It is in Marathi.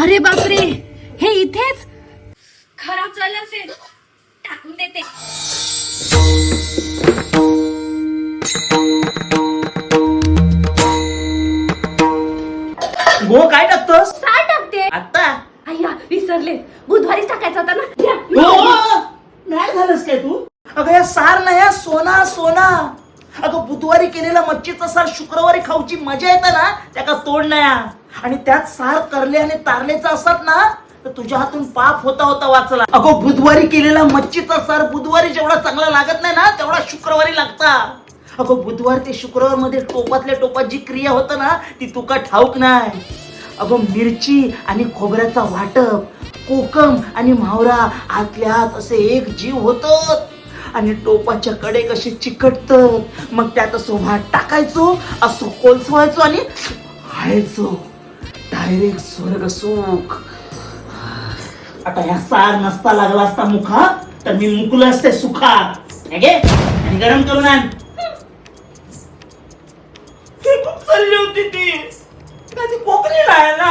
अरे बापरे, हे इथेच. खराब झालं असेल, टाकून देते. गो काय टाकतोस काय टाकते? आता? अय्या विसरले, बुधवारीच टाकायचा होता ना. द्या, मी नाही झालंस काय तू? अगं या सार नाही, सोना सोना. अगं बुधवारी केलेला मच्छीचा सार शुक्रवारी खाऊची मजा येते ना, त्याका तोड नाही. आणि त्यात सार करले आणि तारलेचा असतात ना, तर तुझ्या हातून पाप होता होता वाचला. अगो बुधवारी केलेला मच्छीचा सार बुधवारी जेवढा चांगला लागत नाही ना, तेवढा शुक्रवारी लागता. अगो बुधवार ते शुक्रवार मध्ये टोपातल्या टोपात जी क्रिया होतं ना, ती तुका ठाऊक नाही. अगो मिरची आणि खोबऱ्याचा वाटप, कोकम आणि म्हावरा आतल्या आत असे एक जीव होतात. आणि टोपाच्या कडे कशी चिकटतात, मग त्यात असं भात टाकायचो, असं कोलसवायचो आणि खायचो. डायरेक्ट स्वर्ग सुख. आता ह्या सार नसता लागला असता मुखा, तर मी मुकलो असते सुखात. आणि गरम करून आण. खूप चालली होती ती कोकणी राहायला.